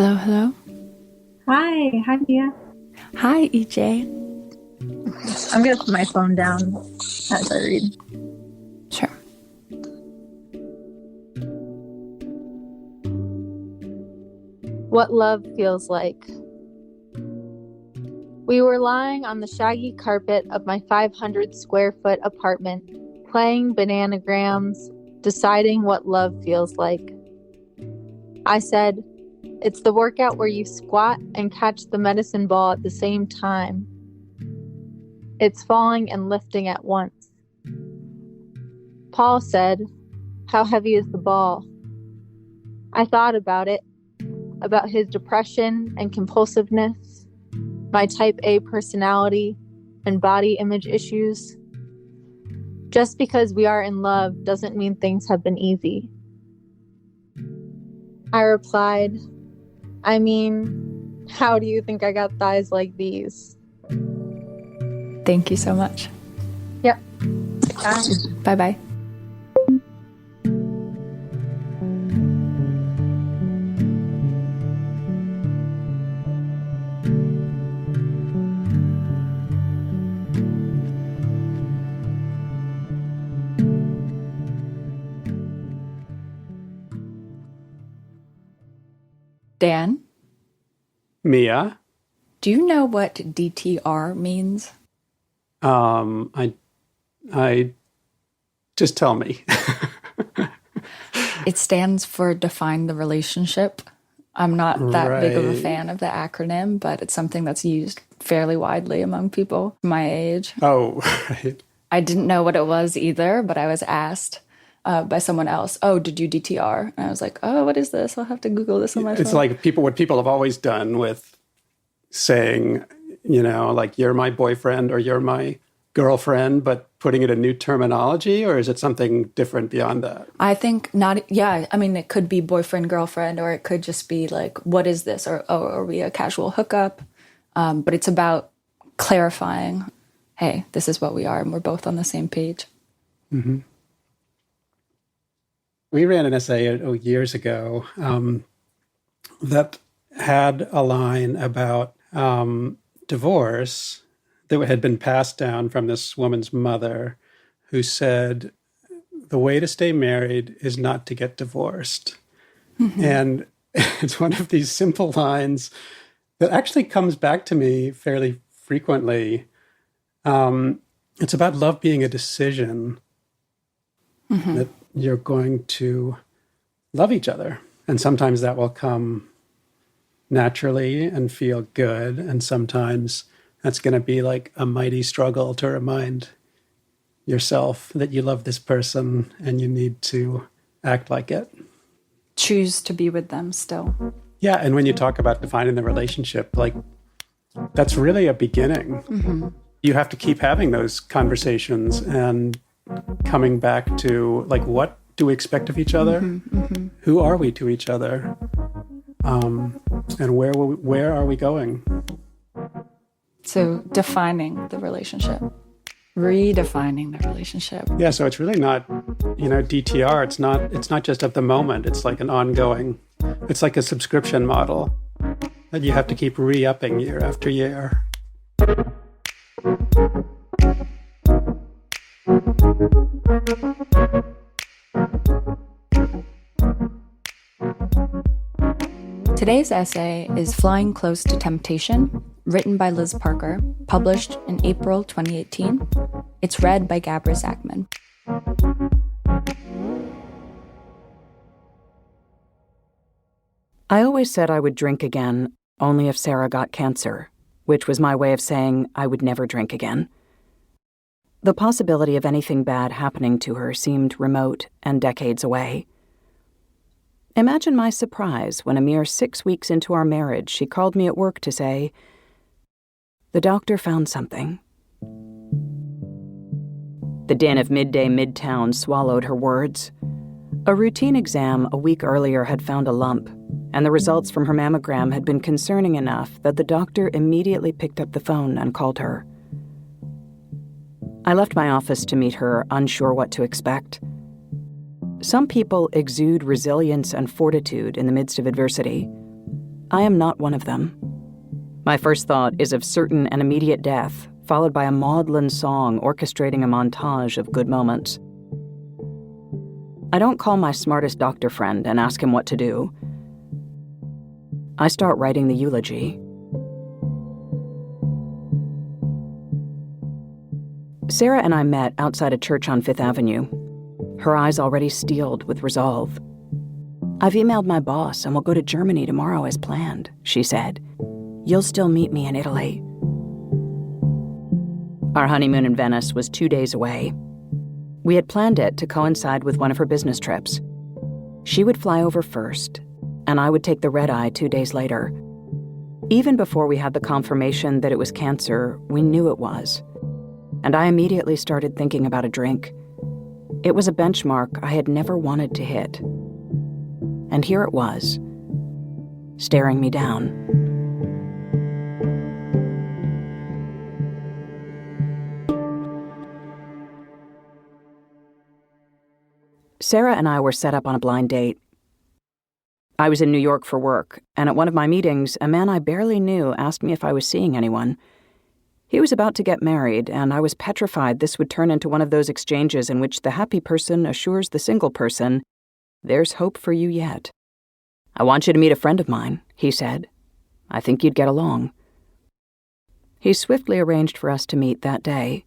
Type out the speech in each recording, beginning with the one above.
Hello, hello. Hi, Mia. Hi, EJ. I'm gonna put my phone down as I read. Sure. What love feels like. We were lying on the shaggy carpet of my 500 square foot apartment, playing bananagrams, deciding what love feels like. I said, it's the workout where you squat and catch the medicine ball at the same time. It's falling and lifting at once. Paul said, how heavy is the ball? I thought about it, about his depression and compulsiveness, my type A personality, and body image issues. Just because we are in love doesn't mean things have been easy. I replied, I mean, how do you think I got thighs like these? Thank you so much. Yep. Bye-bye. Dan, Mia, do you know what DTR means? I just tell me. It stands for define the relationship. I'm not that big of a Right. fan of the acronym, but it's something that's used fairly widely among people my age. Oh, right. I didn't know what it was either, but I was asked by someone else, oh, did you DTR? And I was like, oh, what is this? I'll have to Google this on my phone. It's like what people have always done with saying, like you're my boyfriend or you're my girlfriend, but putting it in new terminology, or is it something different beyond that? I think not. Yeah. I mean, it could be boyfriend, girlfriend, or it could just be like, what is this? Or, oh, are we a casual hookup? But it's about clarifying, hey, this is what we are, and we're both on the same page. Mm-hmm. We ran an essay years ago that had a line about divorce that had been passed down from this woman's mother, who said, the way to stay married is not to get divorced. Mm-hmm. And it's one of these simple lines that actually comes back to me fairly frequently. It's about love being a decision. Mm-hmm. That you're going to love each other. And sometimes that will come naturally and feel good. And sometimes that's going to be like a mighty struggle to remind yourself that you love this person and you need to act like it. Choose to be with them still. Yeah. And when you talk about defining the relationship, like that's really a beginning. Mm-hmm. You have to keep having those conversations and coming back to like, what do we expect of each other? Mm-hmm, mm-hmm. Who are we to each other? And where are we going? So defining the relationship, redefining the relationship. Yeah. So it's really not, DTR. It's not just at the moment. It's like an ongoing, it's like a subscription model that you have to keep re-upping year after year. Today's essay is Flying Close to Temptation, written by Liz Parker, published in April 2018. It's read by Gabra Zachman. I always said I would drink again only if Sarah got cancer, which was my way of saying I would never drink again. The possibility of anything bad happening to her seemed remote and decades away. Imagine my surprise when a mere 6 weeks into our marriage, she called me at work to say, the doctor found something. The din of midday midtown swallowed her words. A routine exam a week earlier had found a lump, and the results from her mammogram had been concerning enough that the doctor immediately picked up the phone and called her. I left my office to meet her, unsure what to expect. Some people exude resilience and fortitude in the midst of adversity. I am not one of them. My first thought is of certain and immediate death, followed by a maudlin song orchestrating a montage of good moments. I don't call my smartest doctor friend and ask him what to do. I start writing the eulogy. Sarah and I met outside a church on Fifth Avenue, her eyes already steeled with resolve. "I've emailed my boss and we'll go to Germany tomorrow as planned," she said. "You'll still meet me in Italy." Our honeymoon in Venice was 2 days away. We had planned it to coincide with one of her business trips. She would fly over first, and I would take the red-eye 2 days later. Even before we had the confirmation that it was cancer, we knew it was. And I immediately started thinking about a drink. It was a benchmark I had never wanted to hit. And here it was, staring me down. Sarah and I were set up on a blind date. I was in New York for work, and at one of my meetings, a man I barely knew asked me if I was seeing anyone. He was about to get married, and I was petrified this would turn into one of those exchanges in which the happy person assures the single person, "There's hope for you yet." "I want you to meet a friend of mine," he said. "I think you'd get along." He swiftly arranged for us to meet that day.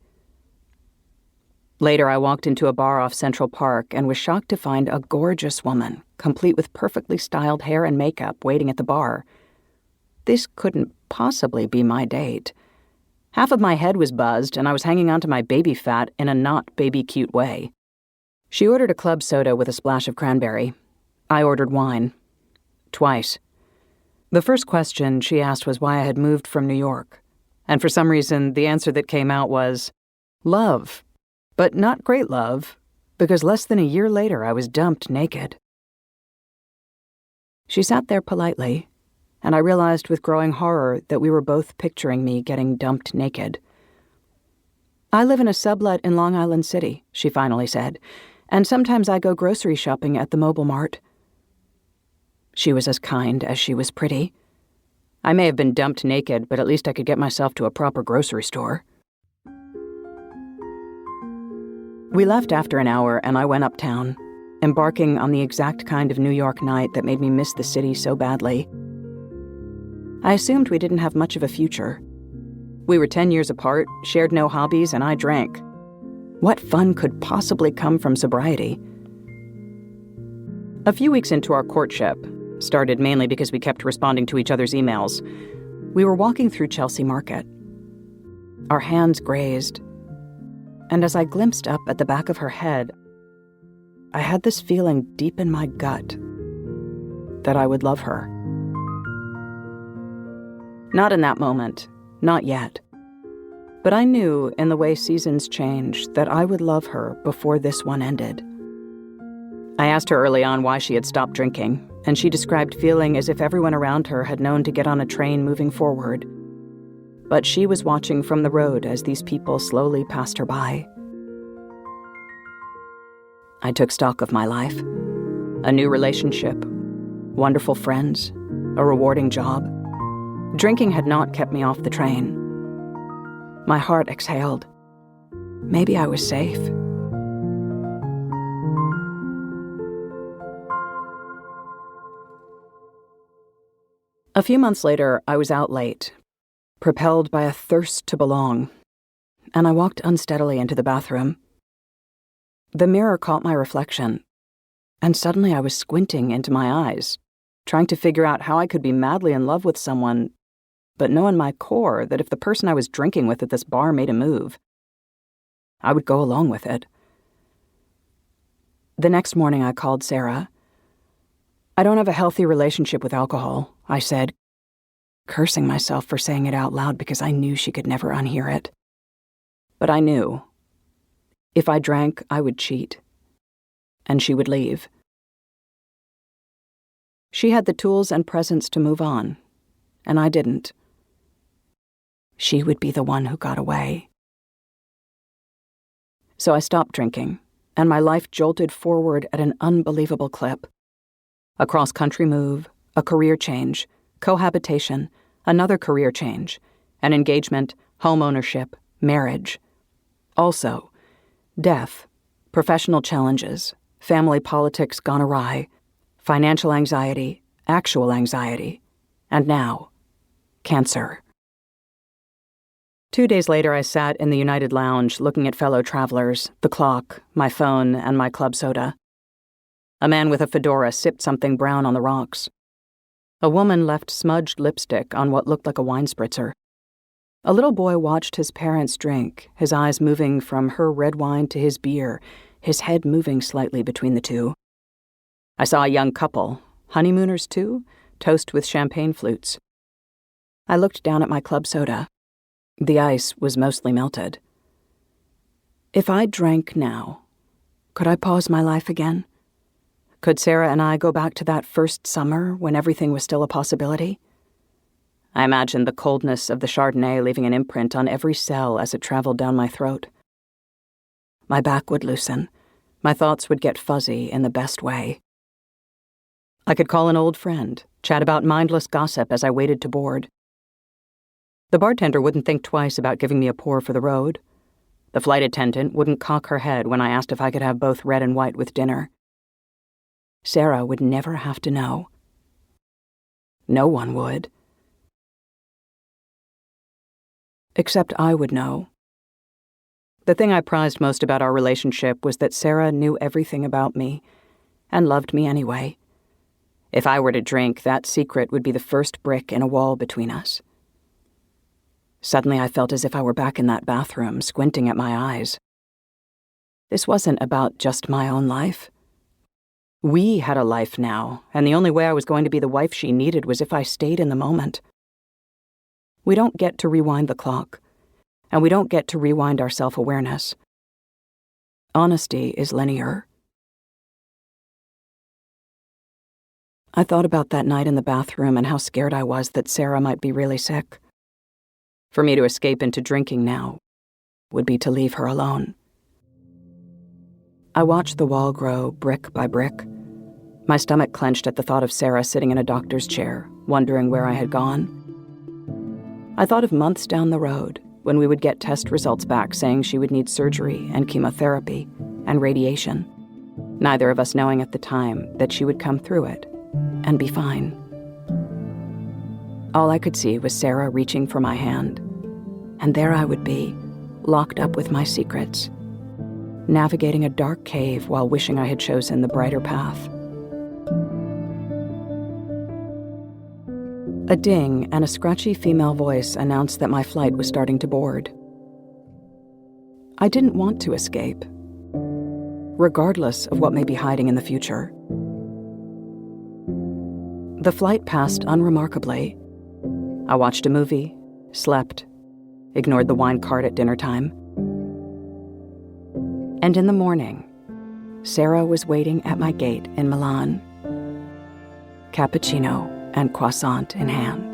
Later, I walked into a bar off Central Park and was shocked to find a gorgeous woman, complete with perfectly styled hair and makeup, waiting at the bar. This couldn't possibly be my date. Half of my head was buzzed, and I was hanging onto my baby fat in a not baby-cute way. She ordered a club soda with a splash of cranberry. I ordered wine. Twice. The first question she asked was why I had moved from New York. And for some reason, the answer that came out was, love. But not great love, because less than a year later I was dumped naked. She sat there politely, and I realized with growing horror that we were both picturing me getting dumped naked. "I live in a sublet in Long Island City," she finally said, "and sometimes I go grocery shopping at the Mobile Mart." She was as kind as she was pretty. I may have been dumped naked, but at least I could get myself to a proper grocery store. We left after an hour, and I went uptown, embarking on the exact kind of New York night that made me miss the city so badly. I assumed we didn't have much of a future. We were 10 years apart, shared no hobbies, and I drank. What fun could possibly come from sobriety? A few weeks into our courtship, started mainly because we kept responding to each other's emails, we were walking through Chelsea Market. Our hands grazed, and as I glimpsed up at the back of her head, I had this feeling deep in my gut that I would love her. Not in that moment, not yet. But I knew, in the way seasons change, that I would love her before this one ended. I asked her early on why she had stopped drinking, and she described feeling as if everyone around her had known to get on a train moving forward. But she was watching from the road as these people slowly passed her by. I took stock of my life. A new relationship, wonderful friends, a rewarding job. Drinking had not kept me off the train. My heart exhaled. Maybe I was safe. A few months later, I was out late, propelled by a thirst to belong, and I walked unsteadily into the bathroom. The mirror caught my reflection, and suddenly I was squinting into my eyes, trying to figure out how I could be madly in love with someone, but know in my core that if the person I was drinking with at this bar made a move, I would go along with it. The next morning I called Sarah. "I don't have a healthy relationship with alcohol," I said, cursing myself for saying it out loud because I knew she could never unhear it. But I knew. If I drank, I would cheat. And she would leave. She had the tools and presence to move on, and I didn't. She would be the one who got away. So I stopped drinking, and my life jolted forward at an unbelievable clip. A cross-country move, a career change, cohabitation, another career change, an engagement, home ownership, marriage. Also, death, professional challenges, family politics gone awry, financial anxiety, actual anxiety, and now, cancer. 2 days later, I sat in the United Lounge looking at fellow travelers, the clock, my phone, and my club soda. A man with a fedora sipped something brown on the rocks. A woman left smudged lipstick on what looked like a wine spritzer. A little boy watched his parents drink, his eyes moving from her red wine to his beer, his head moving slightly between the two. I saw a young couple, honeymooners too, toast with champagne flutes. I looked down at my club soda. The ice was mostly melted. If I drank now, could I pause my life again? Could Sarah and I go back to that first summer when everything was still a possibility? I imagined the coldness of the Chardonnay leaving an imprint on every cell as it traveled down my throat. My back would loosen. My thoughts would get fuzzy in the best way. I could call an old friend, chat about mindless gossip as I waited to board. The bartender wouldn't think twice about giving me a pour for the road. The flight attendant wouldn't cock her head when I asked if I could have both red and white with dinner. Sarah would never have to know. No one would. Except I would know. The thing I prized most about our relationship was that Sarah knew everything about me, and loved me anyway. If I were to drink, that secret would be the first brick in a wall between us. Suddenly I felt as if I were back in that bathroom, squinting at my eyes. This wasn't about just my own life. We had a life now, and the only way I was going to be the wife she needed was if I stayed in the moment. We don't get to rewind the clock, and we don't get to rewind our self-awareness. Honesty is linear. I thought about that night in the bathroom and how scared I was that Sarah might be really sick. For me to escape into drinking now would be to leave her alone. I watched the wall grow brick by brick. My stomach clenched at the thought of Sarah sitting in a doctor's chair, wondering where I had gone. I thought of months down the road, when we would get test results back saying she would need surgery and chemotherapy and radiation, neither of us knowing at the time that she would come through it and be fine. All I could see was Sarah reaching for my hand, and there I would be, locked up with my secrets, navigating a dark cave while wishing I had chosen the brighter path. A ding and a scratchy female voice announced that my flight was starting to board. I didn't want to escape, regardless of what may be hiding in the future. The flight passed unremarkably. I watched a movie, slept, ignored the wine cart at dinner time. And in the morning, Sarah was waiting at my gate in Milan, cappuccino and croissant in hand.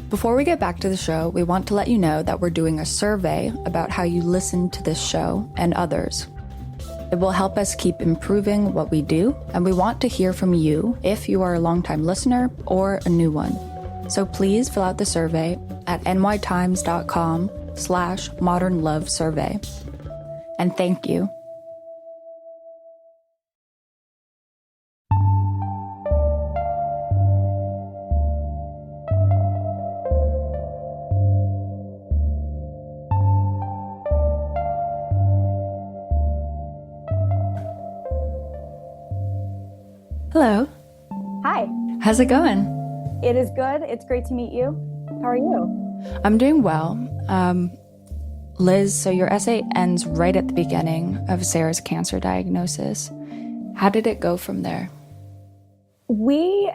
Before we get back to the show, we want to let you know that we're doing a survey about how you listen to this show and others. It will help us keep improving what we do, and we want to hear from you if you are a longtime listener or a new one. So please fill out the survey at nytimes.com/modernlovesurvey. And thank you. Hello. Hi. How's it going? It is good. It's great to meet you. How are you? I'm doing well. Liz, so your essay ends right at the beginning of Sarah's cancer diagnosis. How did it go from there? We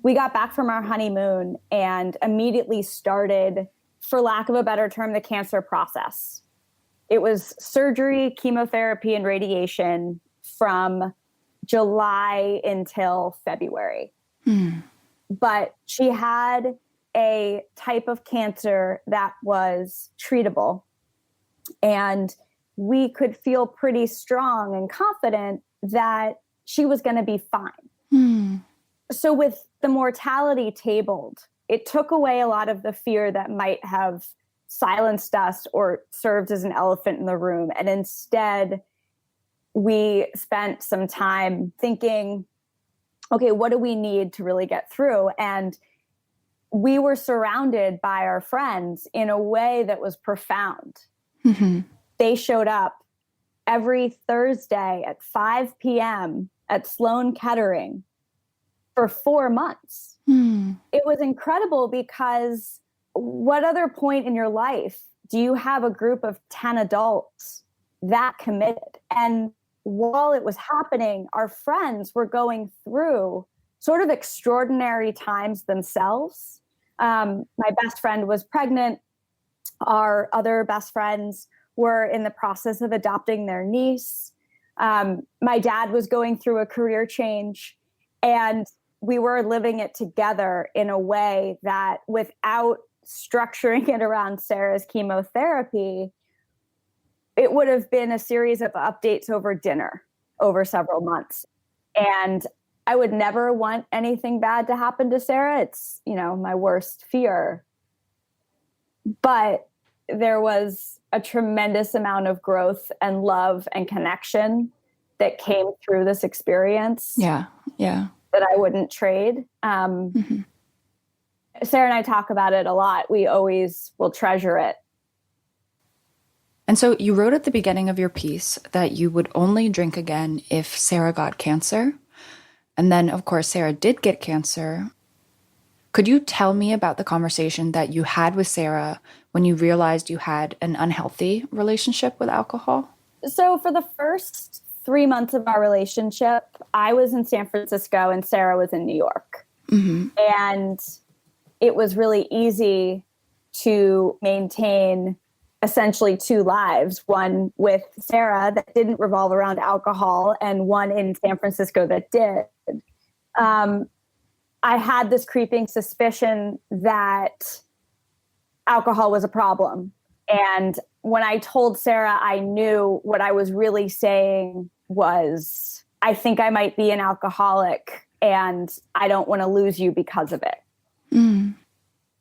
got back from our honeymoon and immediately started, for lack of a better term, the cancer process. It was surgery, chemotherapy, and radiation from July until February. But she had a type of cancer that was treatable. And we could feel pretty strong and confident that she was going to be fine. So with the mortality tabled, it took away a lot of the fear that might have silenced us or served as an elephant in the room. And instead, we spent some time thinking, okay, what do we need to really get through? And we were surrounded by our friends in a way that was profound. They showed up every Thursday at 5 p.m. at Sloan Kettering for 4 months. It was incredible because what other point in your life do you have a group of 10 adults that committed? And while it was happening, our friends were going through sort of extraordinary times themselves. My best friend was pregnant. Our other best friends were in the process of adopting their niece. My dad was going through a career change, and we were living it together in a way that, without structuring it around Sarah's chemotherapy, it would have been a series of updates over dinner over several months. And I would never want anything bad to happen to Sarah. It's, my worst fear. But there was a tremendous amount of growth and love and connection that came through this experience. Yeah. That I wouldn't trade. Sarah and I talk about it a lot. We always will treasure it. And so you wrote at the beginning of your piece that you would only drink again if Sarah got cancer. And then, of course, Sarah did get cancer. Could you tell me about the conversation that you had with Sarah when you realized you had an unhealthy relationship with alcohol? So for the first 3 months of our relationship, I was in San Francisco and Sarah was in New York. And it was really easy to maintain essentially two lives, one with Sarah that didn't revolve around alcohol and one in San Francisco that did. I had this creeping suspicion that alcohol was a problem. And when I told Sarah, I knew what I was really saying was, I think I might be an alcoholic and I don't want to lose you because of it.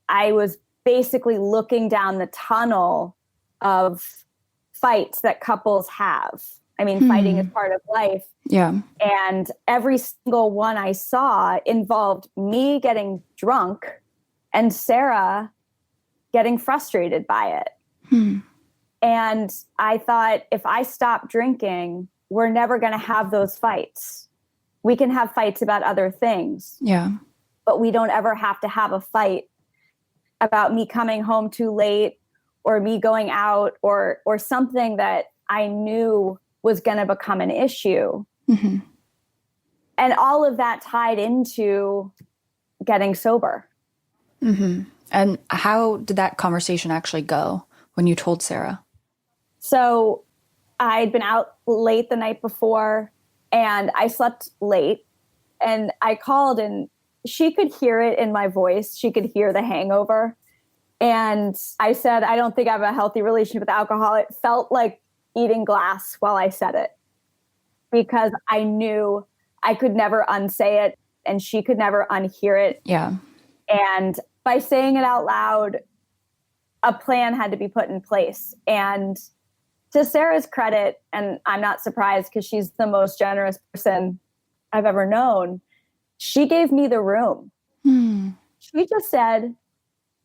I was basically looking down the tunnel of fights that couples have. I mean, fighting is part of life. Yeah. And every single one I saw involved me getting drunk and Sarah getting frustrated by it. And I thought, if I stop drinking, we're never going to have those fights. We can have fights about other things. Yeah. But we don't ever have to have a fight about me coming home too late or me going out or something that I knew was going to become an issue. And all of that tied into getting sober. And how did that conversation actually go when you told Sarah? So I'd been out late the night before and I slept late, and I called and she could hear it in my voice. She could hear the hangover. And I said, I don't think I have a healthy relationship with alcohol. It felt like eating glass while I said it, because I knew I could never unsay it and she could never unhear it. Yeah. And by saying it out loud, a plan had to be put in place. And to Sarah's credit, and I'm not surprised because she's the most generous person I've ever known, she gave me the room. She just said,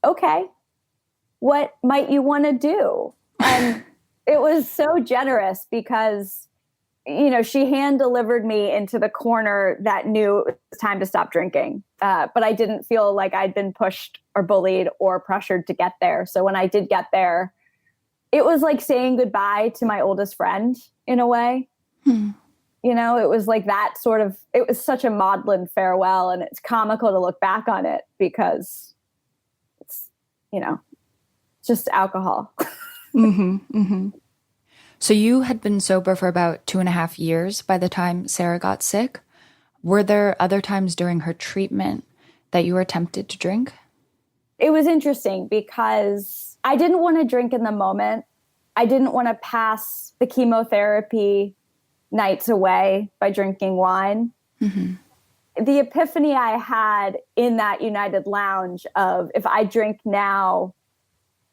okay, what might you want to do? And it was so generous because, she hand delivered me into the corner that knew it was time to stop drinking. But I didn't feel like I'd been pushed or bullied or pressured to get there. So when I did get there, it was like saying goodbye to my oldest friend in a way. It was like that sort of, it was such a maudlin farewell, and it's comical to look back on it because it's, just alcohol. So you had been sober for about 2.5 years by the time Sarah got sick. Were there other times during her treatment that you were tempted to drink? It was interesting because I didn't want to drink in the moment. I didn't want to pass the chemotherapy nights away by drinking wine. Mm-hmm. The epiphany I had in that United Lounge of, if I drink now,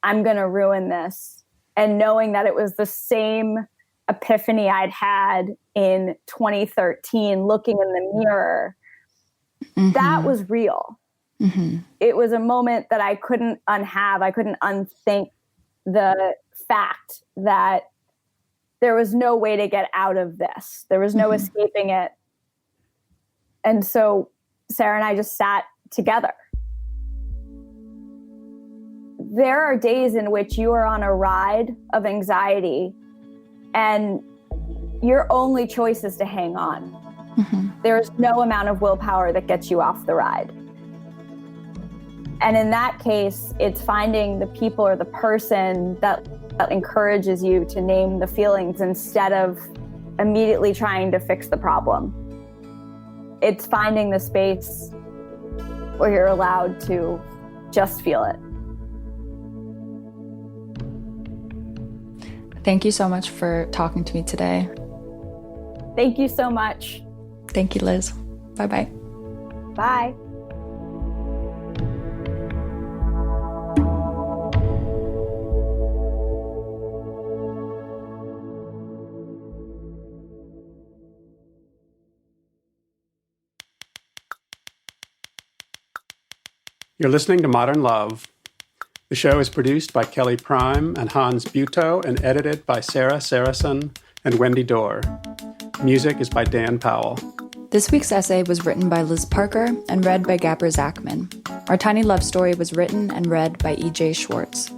I'm going to ruin this. And knowing that it was the same epiphany I'd had in 2013, looking in the mirror, mm-hmm. that was real. Mm-hmm. It was a moment that I couldn't unhave. I couldn't unthink the fact that there was no way to get out of this. There was no mm-hmm. escaping it. And so Sarah and I just sat together. There are days in which you are on a ride of anxiety and your only choice is to hang on. Mm-hmm. There's no amount of willpower that gets you off the ride. And in that case, it's finding the people or the person that encourages you to name the feelings instead of immediately trying to fix the problem. It's finding the space where you're allowed to just feel it. Thank you so much for talking to me today. Thank you so much. Thank you, Liz. Bye-bye. Bye. You're listening to Modern Love. The show is produced by Kelly Prime and Hans Buetow and edited by Sarah Saracen and Wendy Dorr. Music is by Dan Powell. This week's essay was written by Liz Parker and read by Gabra Zachman. Our tiny love story was written and read by E.J. Schwartz.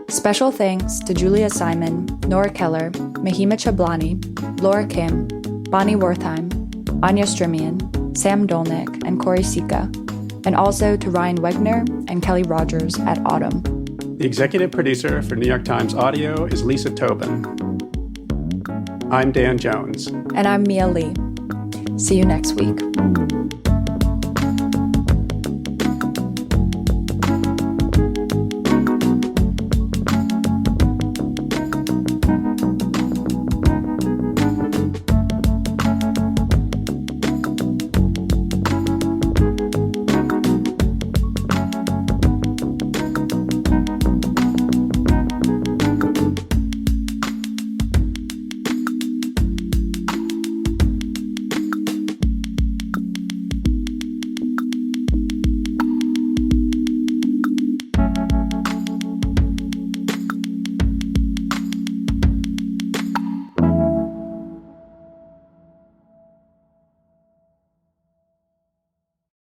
Special thanks to Julia Simon, Nora Keller, Mahima Chablani, Laura Kim, Bonnie Wertheim, Anya Strimian, Sam Dolnick, and Corey Sika, and also to Ryan Wegner and Kelly Rogers at Autumn. The executive producer for New York Times Audio is Lisa Tobin. I'm Dan Jones. And I'm Mia Lee. See you next week.